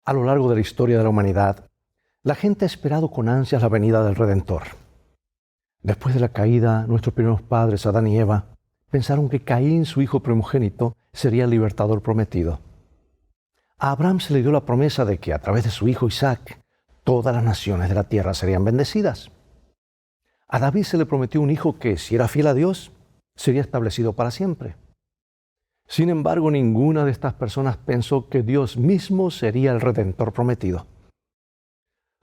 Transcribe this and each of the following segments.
A lo largo de la historia de la humanidad, la gente ha esperado con ansias la venida del Redentor. Después de la caída, nuestros primeros padres, Adán y Eva, pensaron que Caín, su hijo primogénito, sería el libertador prometido. A Abraham se le dio la promesa de que a través de su hijo Isaac, todas las naciones de la tierra serían bendecidas. A David se le prometió un hijo que, si era fiel a Dios, sería establecido para siempre. Sin embargo, ninguna de estas personas pensó que Dios mismo sería el Redentor prometido.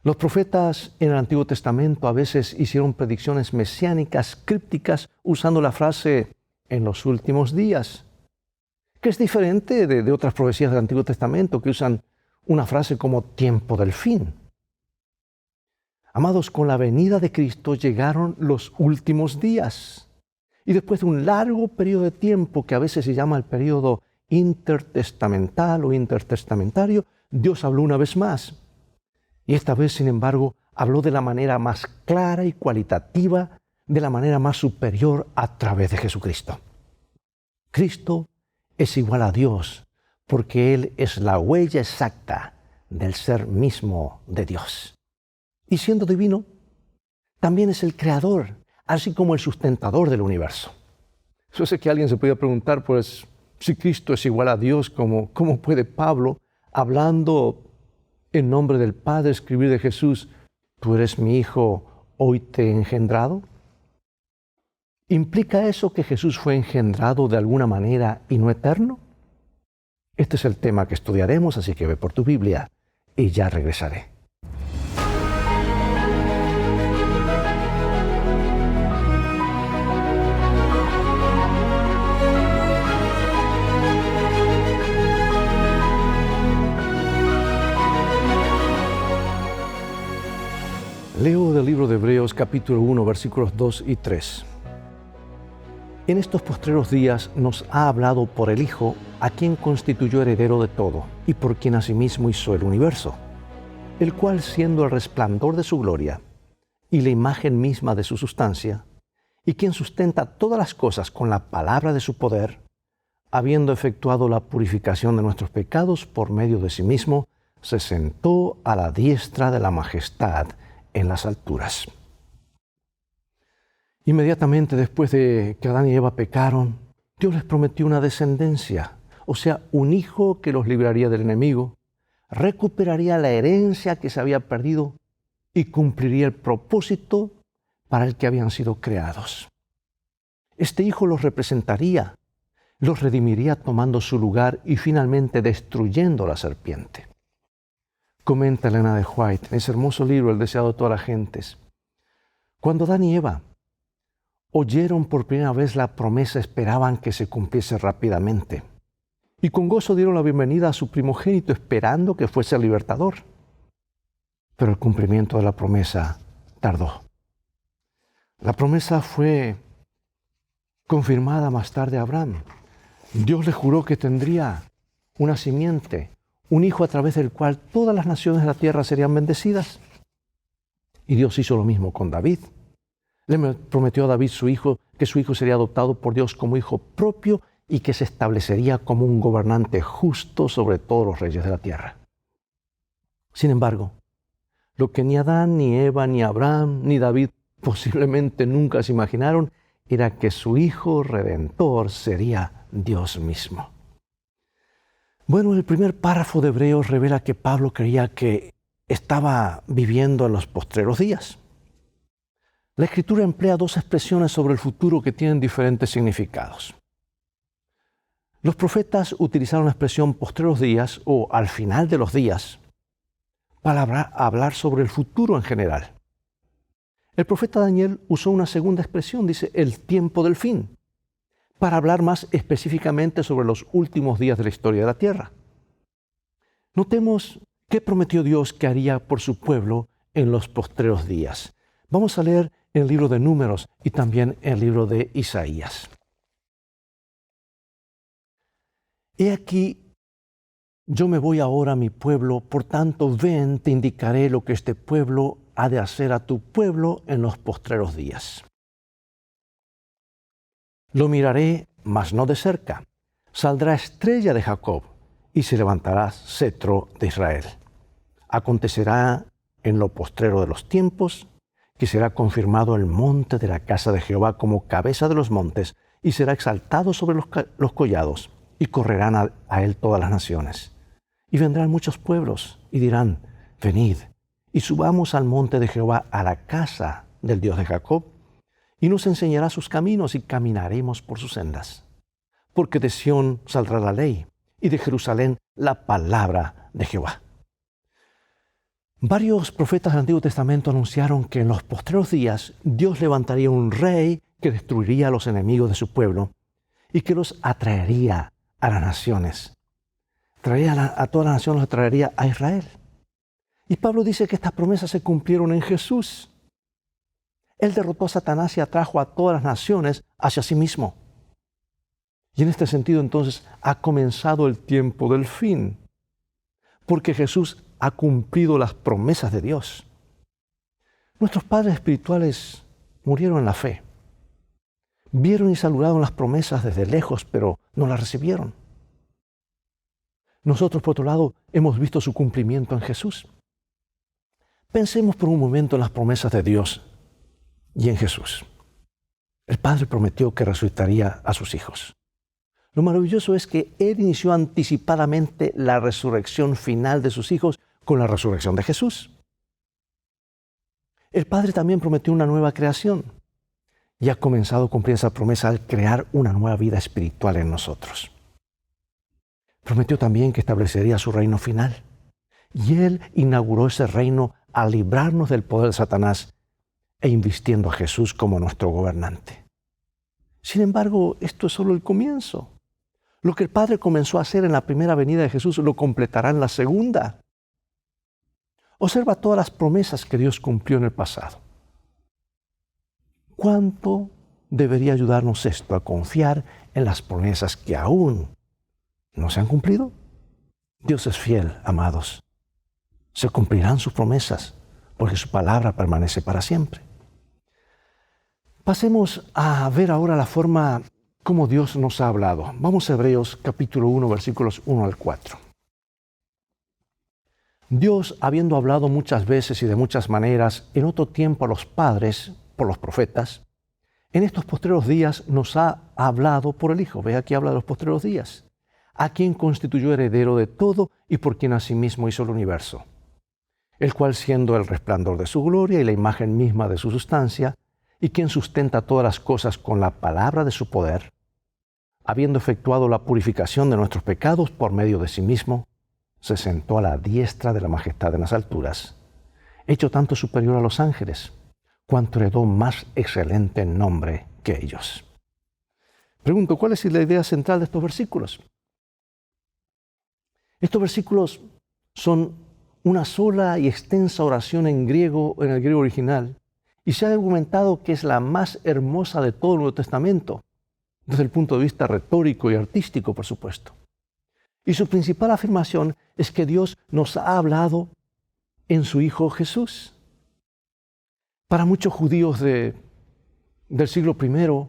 Los profetas en el Antiguo Testamento a veces hicieron predicciones mesiánicas crípticas usando la frase «en los últimos días», que es diferente de otras profecías del Antiguo Testamento que usan una frase como «tiempo del fin». Amados, con la venida de Cristo llegaron los últimos días. Y después de un largo periodo de tiempo, que a veces se llama el periodo intertestamental o intertestamentario, Dios habló una vez más. Y esta vez, sin embargo, habló de la manera más clara y cualitativa, de la manera más superior a través de Jesucristo. Cristo es igual a Dios, porque Él es la huella exacta del ser mismo de Dios. Y siendo divino, también es el creador, así como el sustentador del universo. Yo sé que alguien se podría preguntar, pues, si Cristo es igual a Dios, ¿cómo puede Pablo, hablando en nombre del Padre, escribir de Jesús, «Tú eres mi Hijo, hoy te he engendrado»? ¿Implica eso que Jesús fue engendrado de alguna manera y no eterno? Este es el tema que estudiaremos, así que ve por tu Biblia y ya regresaré. Leo del libro de Hebreos capítulo 1, versículos 2 y 3. En estos postreros días nos ha hablado por el Hijo, a quien constituyó heredero de todo, y por quien asimismo hizo el universo, el cual, siendo el resplandor de su gloria y la imagen misma de su sustancia, y quien sustenta todas las cosas con la palabra de su poder, habiendo efectuado la purificación de nuestros pecados por medio de sí mismo, se sentó a la diestra de la majestad en las alturas. Inmediatamente después de que Adán y Eva pecaron, Dios les prometió una descendencia, o sea, un hijo que los libraría del enemigo, recuperaría la herencia que se había perdido y cumpliría el propósito para el que habían sido creados. Este hijo los representaría, los redimiría tomando su lugar y finalmente destruyendo la serpiente. Comenta Elena de White en ese hermoso libro, El deseado de todas las gentes. Cuando Adán y Eva oyeron por primera vez la promesa, esperaban que se cumpliese rápidamente. Y con gozo dieron la bienvenida a su primogénito, esperando que fuese el libertador. Pero el cumplimiento de la promesa tardó. La promesa fue confirmada más tarde a Abraham. Dios le juró que tendría una simiente, un hijo a través del cual todas las naciones de la tierra serían bendecidas. Y Dios hizo lo mismo con David. Le prometió a David que su hijo sería adoptado por Dios como hijo propio y que se establecería como un gobernante justo sobre todos los reyes de la tierra. Sin embargo, lo que ni Adán, ni Eva, ni Abraham, ni David posiblemente nunca se imaginaron era que su hijo redentor sería Dios mismo. Bueno, el primer párrafo de Hebreos revela que Pablo creía que estaba viviendo en los postreros días. La Escritura emplea dos expresiones sobre el futuro que tienen diferentes significados. Los profetas utilizaron la expresión postreros días o al final de los días para hablar sobre el futuro en general. El profeta Daniel usó una segunda expresión, dice el tiempo del fin, para hablar más específicamente sobre los últimos días de la historia de la tierra. Notemos qué prometió Dios que haría por su pueblo en los postreros días. Vamos a leer en el libro de Números y también en el libro de Isaías. He aquí, yo me voy ahora a mi pueblo, por tanto ven, te indicaré lo que este pueblo ha de hacer a tu pueblo en los postreros días. Lo miraré, mas no de cerca. Saldrá estrella de Jacob y se levantará cetro de Israel. Acontecerá en lo postrero de los tiempos que será confirmado el monte de la casa de Jehová como cabeza de los montes, y será exaltado sobre los collados, y correrán a él todas las naciones. Y vendrán muchos pueblos, y dirán, venid, y subamos al monte de Jehová, a la casa del Dios de Jacob, y nos enseñará sus caminos, y caminaremos por sus sendas. Porque de Sión saldrá la ley, y de Jerusalén la palabra de Jehová. Varios profetas del Antiguo Testamento anunciaron que en los postreros días Dios levantaría un rey que destruiría a los enemigos de su pueblo y que los atraería a las naciones. A todas las naciones los atraería a Israel. Y Pablo dice que estas promesas se cumplieron en Jesús. Él derrotó a Satanás y atrajo a todas las naciones hacia sí mismo. Y en este sentido, entonces, ha comenzado el tiempo del fin, porque Jesús ha cumplido las promesas de Dios. Nuestros padres espirituales murieron en la fe. Vieron y saludaron las promesas desde lejos, pero no las recibieron. Nosotros, por otro lado, hemos visto su cumplimiento en Jesús. Pensemos por un momento en las promesas de Dios y en Jesús. El Padre prometió que resucitaría a sus hijos. Lo maravilloso es que Él inició anticipadamente la resurrección final de sus hijos con la resurrección de Jesús. El Padre también prometió una nueva creación y ha comenzado a cumplir esa promesa al crear una nueva vida espiritual en nosotros. Prometió también que establecería su reino final. Y Él inauguró ese reino al librarnos del poder de Satanás e invistiendo a Jesús como nuestro gobernante. Sin embargo, esto es solo el comienzo. Lo que el Padre comenzó a hacer en la primera venida de Jesús lo completará en la segunda. Observa todas las promesas que Dios cumplió en el pasado. ¿Cuánto debería ayudarnos esto a confiar en las promesas que aún no se han cumplido? Dios es fiel, amados. Se cumplirán sus promesas, porque su palabra permanece para siempre. Pasemos a ver ahora la forma como Dios nos ha hablado. Vamos a Hebreos capítulo 1, versículos 1 al 4. Dios, habiendo hablado muchas veces y de muchas maneras en otro tiempo a los padres, por los profetas, en estos postreros días nos ha hablado por el Hijo. Ve, aquí habla de los postreros días, a quien constituyó heredero de todo y por quien asimismo hizo el universo, el cual, siendo el resplandor de su gloria y la imagen misma de su sustancia, y quien sustenta todas las cosas con la palabra de su poder, habiendo efectuado la purificación de nuestros pecados por medio de sí mismo, se sentó a la diestra de la majestad en las alturas, hecho tanto superior a los ángeles, cuanto heredó más excelente nombre que ellos. Pregunto, ¿cuál es la idea central de estos versículos? Estos versículos son una sola y extensa oración en el griego original, y se ha argumentado que es la más hermosa de todo el Nuevo Testamento, desde el punto de vista retórico y artístico, por supuesto. Y su principal afirmación es que Dios nos ha hablado en su Hijo Jesús. Para muchos judíos del siglo I,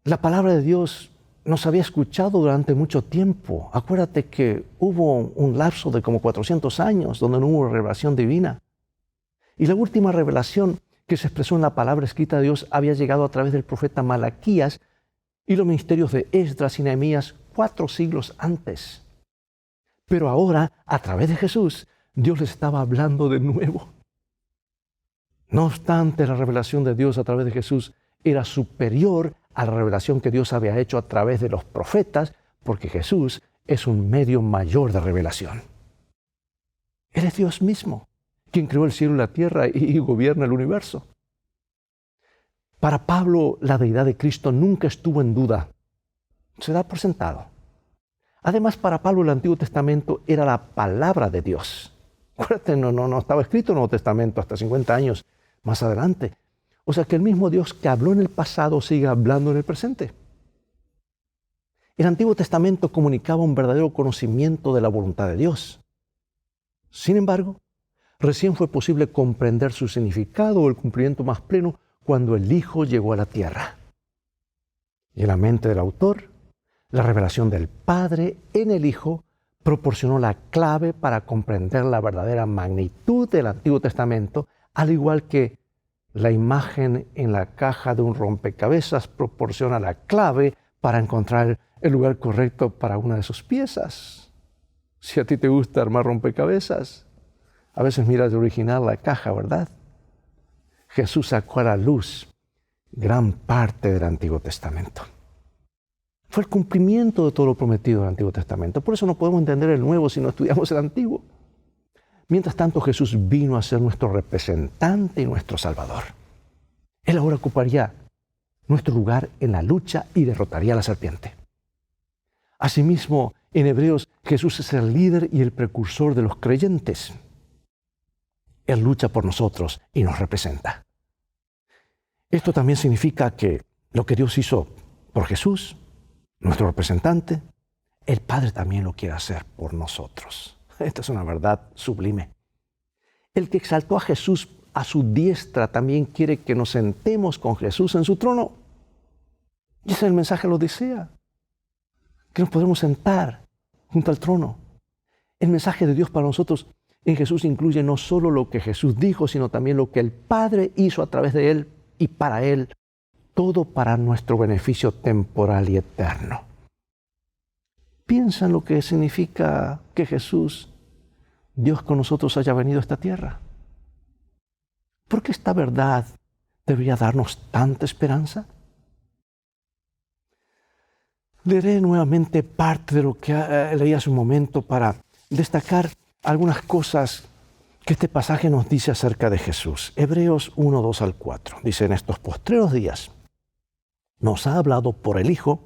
la palabra de Dios no se había escuchado durante mucho tiempo. Acuérdate que hubo un lapso de como 400 años donde no hubo revelación divina. Y la última revelación que se expresó en la palabra escrita de Dios había llegado a través del profeta Malaquías y los ministerios de Esdras y Nehemías 4 siglos antes. Pero ahora, a través de Jesús, Dios les estaba hablando de nuevo. No obstante, la revelación de Dios a través de Jesús era superior a la revelación que Dios había hecho a través de los profetas, porque Jesús es un medio mayor de revelación. Él es Dios mismo, quien creó el cielo y la tierra y gobierna el universo. Para Pablo, la deidad de Cristo nunca estuvo en duda. Se da por sentado. Además, para Pablo el Antiguo Testamento era la palabra de Dios. Acuérdate, no estaba escrito el Nuevo Testamento hasta 50 años más adelante. O sea que el mismo Dios que habló en el pasado sigue hablando en el presente. El Antiguo Testamento comunicaba un verdadero conocimiento de la voluntad de Dios. Sin embargo, recién fue posible comprender su significado o el cumplimiento más pleno cuando el Hijo llegó a la tierra. Y en la mente del autor, la revelación del Padre en el Hijo proporcionó la clave para comprender la verdadera magnitud del Antiguo Testamento, al igual que la imagen en la caja de un rompecabezas proporciona la clave para encontrar el lugar correcto para una de sus piezas. Si a ti te gusta armar rompecabezas, a veces miras de original la caja, ¿verdad? Jesús sacó a la luz gran parte del Antiguo Testamento. Fue el cumplimiento de todo lo prometido del Antiguo Testamento. Por eso no podemos entender el Nuevo si no estudiamos el Antiguo. Mientras tanto, Jesús vino a ser nuestro representante y nuestro Salvador. Él ahora ocuparía nuestro lugar en la lucha y derrotaría a la serpiente. Asimismo, en Hebreos, Jesús es el líder y el precursor de los creyentes. Él lucha por nosotros y nos representa. Esto también significa que lo que Dios hizo por Jesús, nuestro representante, el Padre también lo quiere hacer por nosotros. Esta es una verdad sublime. El que exaltó a Jesús a su diestra también quiere que nos sentemos con Jesús en su trono. Y ese es el mensaje de la Odisea, que nos podemos sentar junto al trono. El mensaje de Dios para nosotros en Jesús incluye no solo lo que Jesús dijo, sino también lo que el Padre hizo a través de Él y para Él, todo para nuestro beneficio temporal y eterno. Piensa en lo que significa que Jesús, Dios con nosotros, haya venido a esta tierra. ¿Por qué esta verdad debería darnos tanta esperanza? Leeré nuevamente parte de lo que leí hace un momento para destacar algunas cosas que este pasaje nos dice acerca de Jesús. Hebreos 1, 2 al 4. Dice: en estos postreros días nos ha hablado por el Hijo,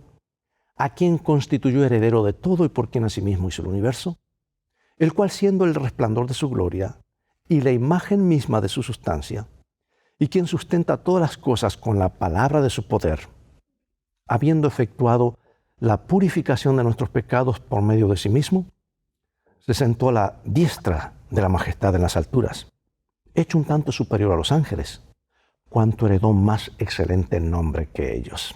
a quien constituyó heredero de todo y por quien asimismo hizo el universo, el cual, siendo el resplandor de su gloria y la imagen misma de su sustancia, y quien sustenta todas las cosas con la palabra de su poder, habiendo efectuado la purificación de nuestros pecados por medio de sí mismo, se sentó a la diestra de la majestad en las alturas, hecho un tanto superior a los ángeles, cuanto heredó más excelente nombre que ellos.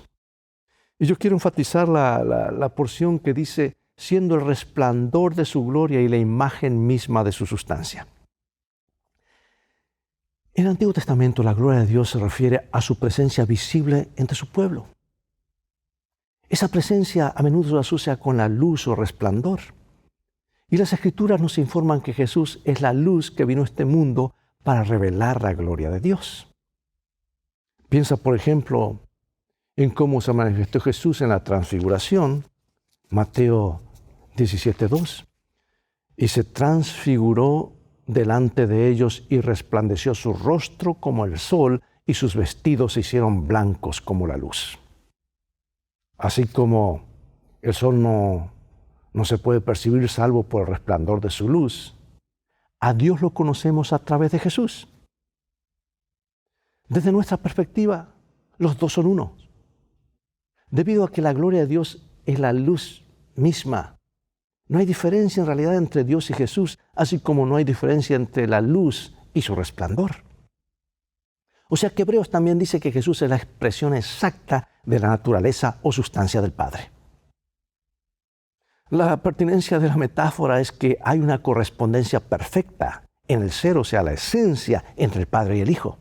Y yo quiero enfatizar la porción que dice, siendo el resplandor de su gloria y la imagen misma de su sustancia. En el Antiguo Testamento, la gloria de Dios se refiere a su presencia visible entre su pueblo. Esa presencia a menudo se asocia con la luz o resplandor. Y las Escrituras nos informan que Jesús es la luz que vino a este mundo para revelar la gloria de Dios. Piensa, por ejemplo, en cómo se manifestó Jesús en la transfiguración, Mateo 17:2. Y se transfiguró delante de ellos y resplandeció su rostro como el sol y sus vestidos se hicieron blancos como la luz. Así como el sol no se puede percibir salvo por el resplandor de su luz, a Dios lo conocemos a través de Jesús. Desde nuestra perspectiva, los dos son uno. Debido a que la gloria de Dios es la luz misma, no hay diferencia en realidad entre Dios y Jesús, así como no hay diferencia entre la luz y su resplandor. O sea que Hebreos también dice que Jesús es la expresión exacta de la naturaleza o sustancia del Padre. La pertinencia de la metáfora es que hay una correspondencia perfecta en el ser, o sea, la esencia entre el Padre y el Hijo.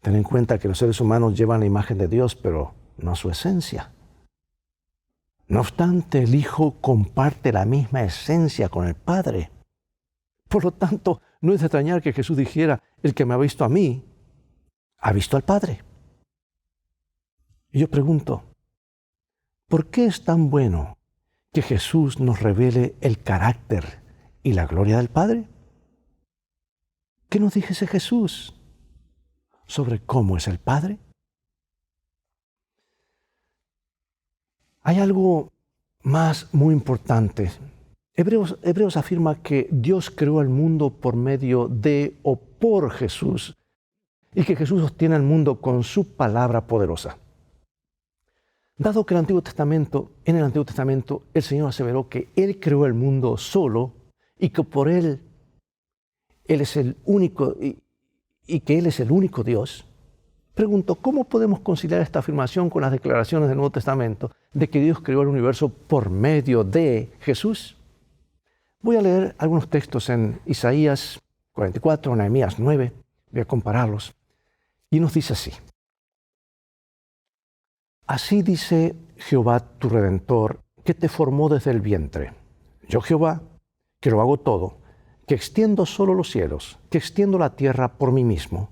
Ten en cuenta que los seres humanos llevan la imagen de Dios, pero no su esencia. No obstante, el Hijo comparte la misma esencia con el Padre. Por lo tanto, no es de extrañar que Jesús dijera, el que me ha visto a mí, ha visto al Padre. Y yo pregunto, ¿por qué es tan bueno que Jesús nos revele el carácter y la gloria del Padre? ¿Qué nos dice Jesús sobre cómo es el Padre? Hay algo más muy importante. Hebreos afirma que Dios creó el mundo por medio de o por Jesús y que Jesús sostiene el mundo con su palabra poderosa. Dado que en el Antiguo Testamento el Señor aseveró que Él creó el mundo solo y que por Él es el único y que Él es el único Dios, pregunto, ¿cómo podemos conciliar esta afirmación con las declaraciones del Nuevo Testamento de que Dios creó el universo por medio de Jesús? Voy a leer algunos textos en Isaías 44, Nehemías 9, voy a compararlos. Y nos dice así: Así dice Jehová tu Redentor, que te formó desde el vientre. Yo Jehová, que lo hago todo, que extiendo solo los cielos, que extiendo la tierra por mí mismo.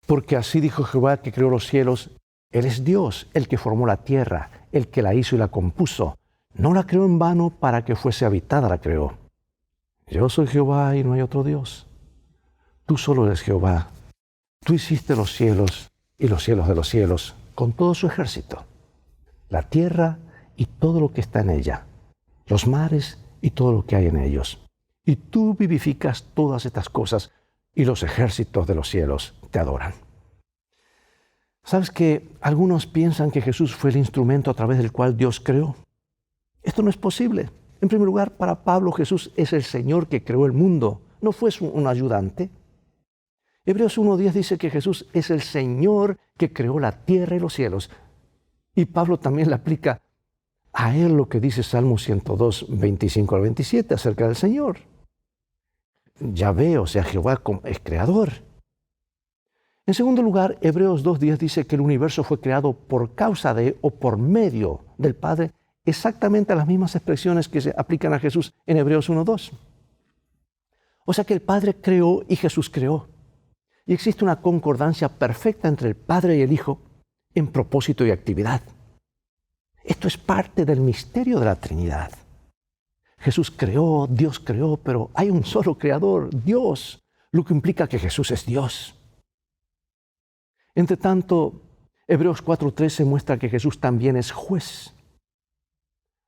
Porque así dijo Jehová que creó los cielos, Él es Dios, el que formó la tierra, el que la hizo y la compuso. No la creó en vano para que fuese habitada, la creó. Yo soy Jehová y no hay otro Dios. Tú solo eres Jehová. Tú hiciste los cielos y los cielos de los cielos, con todo su ejército, la tierra y todo lo que está en ella, los mares y todo lo que hay en ellos. Y tú vivificas todas estas cosas, y los ejércitos de los cielos te adoran. ¿Sabes que algunos piensan que Jesús fue el instrumento a través del cual Dios creó? Esto no es posible. En primer lugar, para Pablo, Jesús es el Señor que creó el mundo, no fue un ayudante. Hebreos 1:10 dice que Jesús es el Señor que creó la tierra y los cielos. Y Pablo también le aplica a él lo que dice Salmo 102, 25 al 27 acerca del Señor. Yahvé, o sea, Jehová es creador. En segundo lugar, Hebreos 2:10 dice que el universo fue creado por causa de o por medio del Padre, exactamente las mismas expresiones que se aplican a Jesús en Hebreos 1:2. O sea que el Padre creó y Jesús creó. Y existe una concordancia perfecta entre el Padre y el Hijo en propósito y actividad. Esto es parte del misterio de la Trinidad. Jesús creó, Dios creó, pero hay un solo creador, Dios, lo que implica que Jesús es Dios. Entre tanto, Hebreos 4:13 muestra que Jesús también es juez.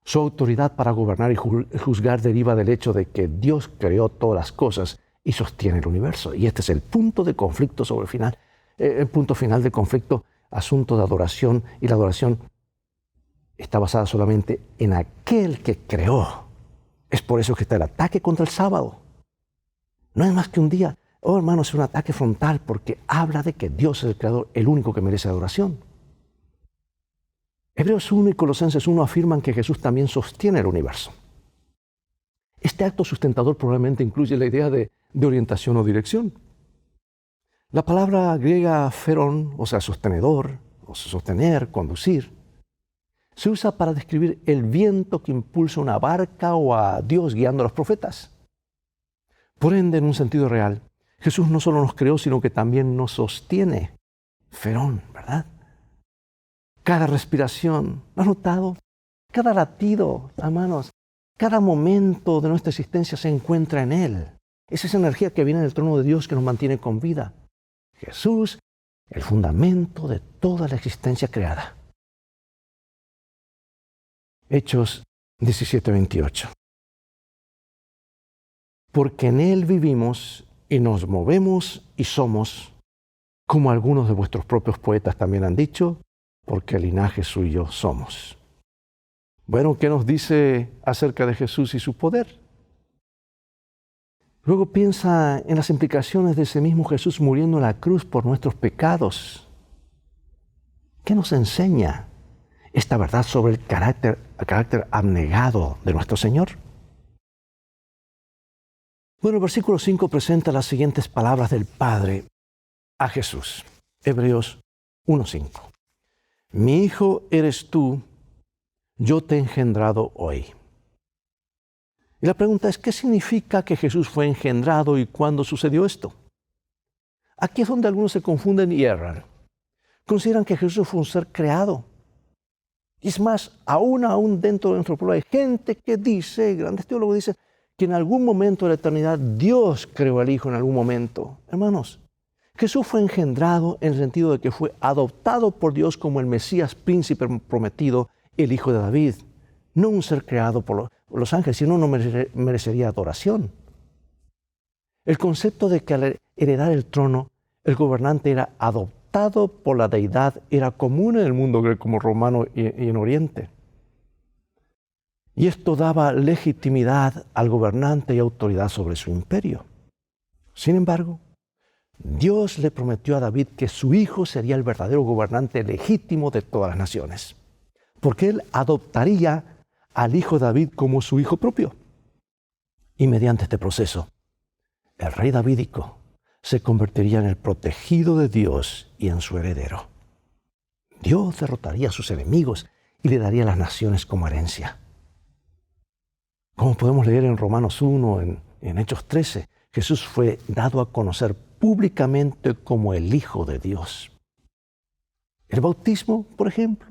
Su autoridad para gobernar y juzgar deriva del hecho de que Dios creó todas las cosas y sostiene el universo. Y este es el punto de conflicto sobre el punto final del conflicto, asunto de adoración, y la adoración está basada solamente en aquel que creó. Es por eso que está el ataque contra el sábado. No es más que un día, hermanos, es un ataque frontal porque habla de que Dios es el creador, el único que merece adoración. Hebreos 1 y Colosenses 1 afirman que Jesús también sostiene el universo. Este acto sustentador probablemente incluye la idea de orientación o dirección. La palabra griega ferón, o sea, sostenedor, o sostener, conducir, se usa para describir el viento que impulsa una barca o a Dios guiando a los profetas. Por ende, en un sentido real, Jesús no solo nos creó, sino que también nos sostiene. Ferón, ¿verdad? Cada respiración, ¿lo has notado? Cada latido, hermanos, cada momento de nuestra existencia se encuentra en Él. Es esa energía que viene del trono de Dios que nos mantiene con vida. Jesús, el fundamento de toda la existencia creada. Hechos 17:28. Porque en Él vivimos y nos movemos y somos, como algunos de vuestros propios poetas también han dicho, porque el linaje suyo somos. Bueno, ¿qué nos dice acerca de Jesús y su poder? Luego piensa en las implicaciones de ese mismo Jesús muriendo en la cruz por nuestros pecados. ¿Qué nos enseña esta verdad sobre el carácter abnegado de nuestro Señor? Bueno, el versículo 5 presenta las siguientes palabras del Padre a Jesús. Hebreos 1:5. Mi hijo eres tú, yo te he engendrado hoy. Y la pregunta es, ¿qué significa que Jesús fue engendrado y cuándo sucedió esto? Aquí es donde algunos se confunden y erran. Consideran que Jesús fue un ser creado. Y es más, aún dentro de nuestro pueblo hay gente que dice, grandes teólogos dicen, que en algún momento de la eternidad Dios creó al Hijo en algún momento. Hermanos, Jesús fue engendrado en el sentido de que fue adoptado por Dios como el Mesías príncipe prometido, el Hijo de David. No un ser creado por los ángeles, sino no merecería adoración. El concepto de que al heredar el trono, el gobernante era adoptado por la deidad era común en el mundo greco-romano y en Oriente. Y esto daba legitimidad al gobernante y autoridad sobre su imperio. Sin embargo, Dios le prometió a David que su hijo sería el verdadero gobernante legítimo de todas las naciones, porque él adoptaría al hijo David como su hijo propio. Y mediante este proceso, el rey davídico se convertiría en el protegido de Dios y en su heredero. Dios derrotaría a sus enemigos y le daría las naciones como herencia. Como podemos leer en Romanos 1, en Hechos 13, Jesús fue dado a conocer públicamente como el Hijo de Dios. El bautismo, por ejemplo,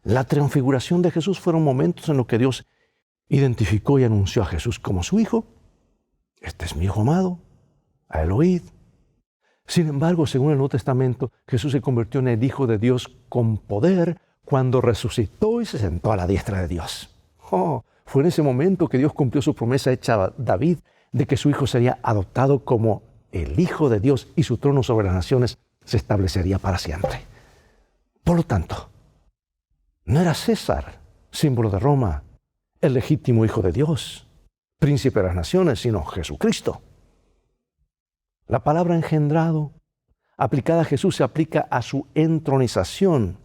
la transfiguración de Jesús fueron momentos en los que Dios identificó y anunció a Jesús como su Hijo. Este es mi Hijo amado, a él oíd. Sin embargo, según el Nuevo Testamento, Jesús se convirtió en el Hijo de Dios con poder cuando resucitó y se sentó a la diestra de Dios. Fue en ese momento que Dios cumplió su promesa hecha a David de que su hijo sería adoptado como el Hijo de Dios y su trono sobre las naciones se establecería para siempre. Por lo tanto, no era César, símbolo de Roma, el legítimo Hijo de Dios, príncipe de las naciones, sino Jesucristo. La palabra engendrado, aplicada a Jesús, se aplica a su entronización.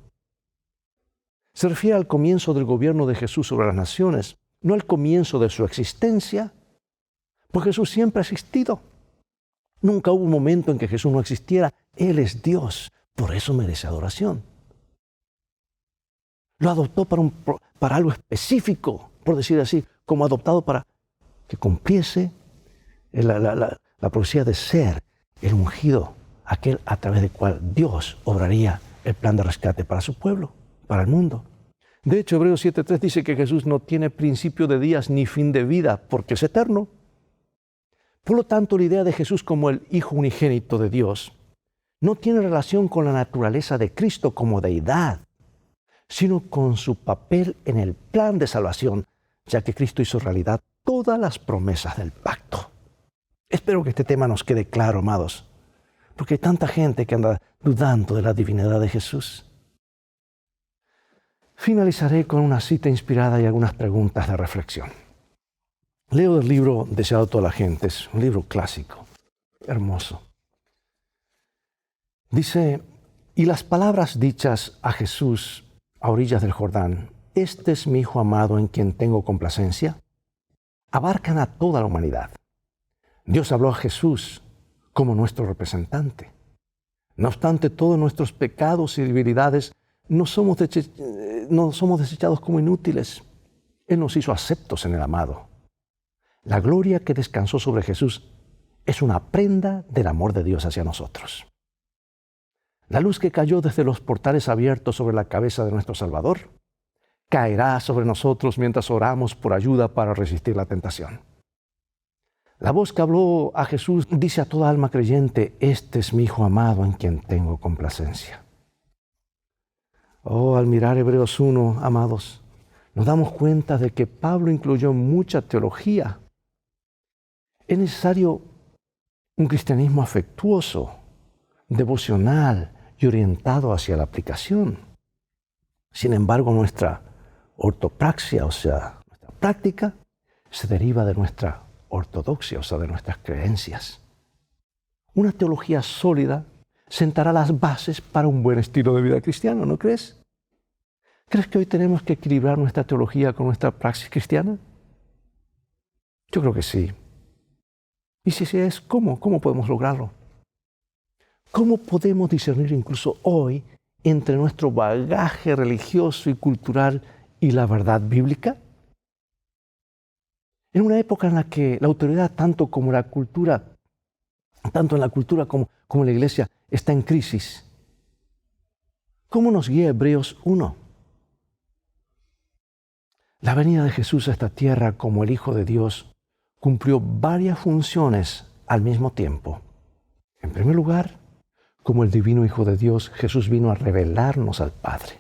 Se refiere al comienzo del gobierno de Jesús sobre las naciones, no al comienzo de su existencia, pues Jesús siempre ha existido. Nunca hubo un momento en que Jesús no existiera. Él es Dios, por eso merece adoración. Lo adoptó para algo específico, por decir así, como adoptado para que cumpliese la profecía de ser el ungido, aquel a través del cual Dios obraría el plan de rescate para su pueblo, para el mundo. De hecho, Hebreos 7:3 dice que Jesús no tiene principio de días ni fin de vida, porque es eterno. Por lo tanto, la idea de Jesús como el Hijo unigénito de Dios no tiene relación con la naturaleza de Cristo como deidad, sino con su papel en el plan de salvación, ya que Cristo hizo realidad todas las promesas del pacto. Espero que este tema nos quede claro, amados, porque hay tanta gente que anda dudando de la divinidad de Jesús. Finalizaré con una cita inspirada y algunas preguntas de reflexión. Leo el libro Deseado de toda la gente, es un libro clásico, hermoso. Dice, y las palabras dichas a Jesús a orillas del Jordán, este es mi Hijo amado en quien tengo complacencia, abarcan a toda la humanidad. Dios habló a Jesús como nuestro representante. No obstante, todos nuestros pecados y debilidades no somos desechados como inútiles. Él nos hizo aceptos en el amado. La gloria que descansó sobre Jesús es una prenda del amor de Dios hacia nosotros. La luz que cayó desde los portales abiertos sobre la cabeza de nuestro Salvador caerá sobre nosotros mientras oramos por ayuda para resistir la tentación. La voz que habló a Jesús dice a toda alma creyente, este es mi Hijo amado en quien tengo complacencia. Al mirar Hebreos 1, amados, nos damos cuenta de que Pablo incluyó mucha teología. Es necesario un cristianismo afectuoso, devocional y orientado hacia la aplicación. Sin embargo, nuestra ortopraxia, o sea, nuestra práctica, se deriva de nuestra ortodoxia, o sea, de nuestras creencias. Una teología sólida sentará las bases para un buen estilo de vida cristiano, ¿no crees? ¿Crees que hoy tenemos que equilibrar nuestra teología con nuestra praxis cristiana? Yo creo que sí. Y si es, ¿cómo podemos lograrlo? ¿Cómo podemos discernir incluso hoy entre nuestro bagaje religioso y cultural y la verdad bíblica? En una época en la que la autoridad, tanto en la cultura como en la iglesia, está en crisis, ¿cómo nos guía Hebreos 1? La venida de Jesús a esta tierra como el Hijo de Dios cumplió varias funciones al mismo tiempo. En primer lugar, como el divino Hijo de Dios, Jesús vino a revelarnos al Padre.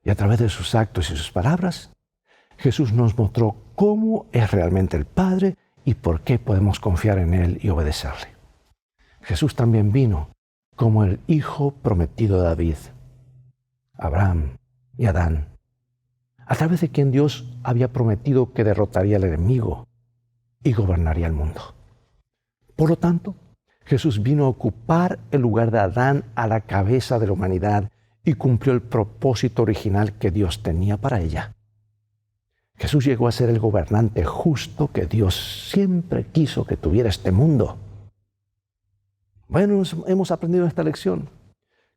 Y a través de sus actos y sus palabras, Jesús nos mostró cómo es realmente el Padre y por qué podemos confiar en Él y obedecerle. Jesús también vino como el Hijo prometido de David, Abraham y Adán, a través de quien Dios había prometido que derrotaría al enemigo y gobernaría el mundo. Por lo tanto, Jesús vino a ocupar el lugar de Adán a la cabeza de la humanidad y cumplió el propósito original que Dios tenía para ella. Jesús llegó a ser el gobernante justo que Dios siempre quiso que tuviera este mundo. Bueno, hemos aprendido esta lección,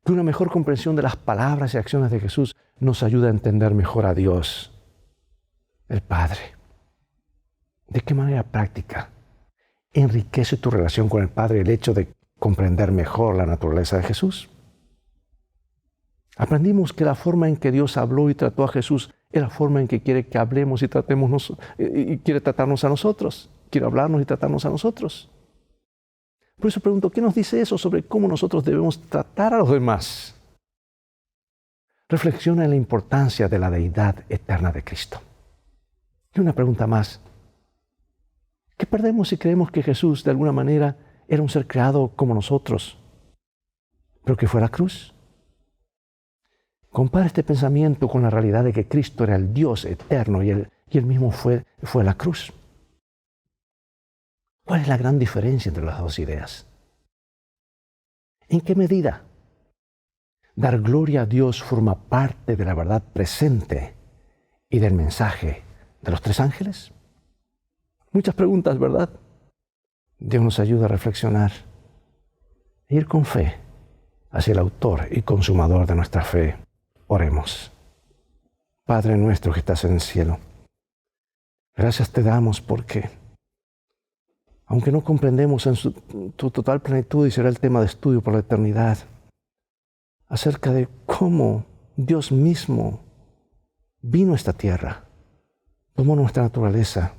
que una mejor comprensión de las palabras y acciones de Jesús nos ayuda a entender mejor a Dios, el Padre. ¿De qué manera práctica enriquece tu relación con el Padre el hecho de comprender mejor la naturaleza de Jesús? Aprendimos que la forma en que Dios habló y trató a Jesús es la forma en que quiere que hablemos y quiere tratarnos a nosotros. Quiere hablarnos y tratarnos a nosotros. Por eso pregunto, ¿qué nos dice eso sobre cómo nosotros debemos tratar a los demás? Reflexiona en la importancia de la deidad eterna de Cristo. Y una pregunta más. ¿Qué perdemos si creemos que Jesús de alguna manera era un ser creado como nosotros, pero que fue a la cruz? Compara este pensamiento con la realidad de que Cristo era el Dios eterno y él mismo fue a la cruz. ¿Cuál es la gran diferencia entre las dos ideas? ¿En qué medida dar gloria a Dios forma parte de la verdad presente y del mensaje de los tres ángeles? Muchas preguntas, ¿verdad? Dios nos ayuda a reflexionar e ir con fe hacia el autor y consumador de nuestra fe. Oremos. Padre nuestro que estás en el cielo, gracias te damos porque, aunque no comprendemos en tu total plenitud, y será el tema de estudio por la eternidad, acerca de cómo Dios mismo vino a esta tierra, tomó nuestra naturaleza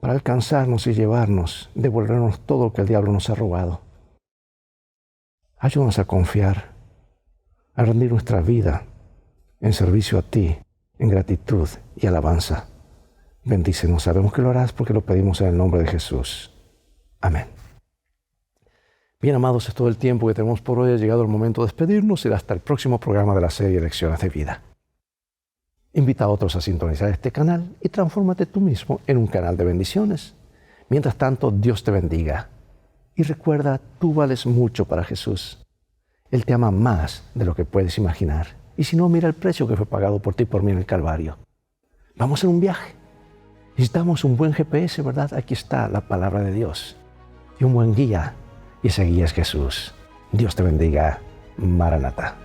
para alcanzarnos y llevarnos, devolvernos todo lo que el diablo nos ha robado. Ayúdanos a confiar, a rendir nuestra vida en servicio a ti, en gratitud y alabanza. Bendícenos, sabemos que lo harás porque lo pedimos en el nombre de Jesús. Amén. Bien, amados, es todo el tiempo que tenemos por hoy. Ha llegado el momento de despedirnos. Será hasta el próximo programa de la serie Lecciones de Vida. Invita a otros a sintonizar este canal y transfórmate tú mismo en un canal de bendiciones. Mientras tanto, Dios te bendiga. Y recuerda, tú vales mucho para Jesús. Él te ama más de lo que puedes imaginar. Y si no, mira el precio que fue pagado por ti y por mí en el Calvario. Vamos en un viaje. Necesitamos un buen GPS, ¿verdad? Aquí está la palabra de Dios. Y un buen guía. Y ese guía es Jesús. Dios te bendiga. Maranatha.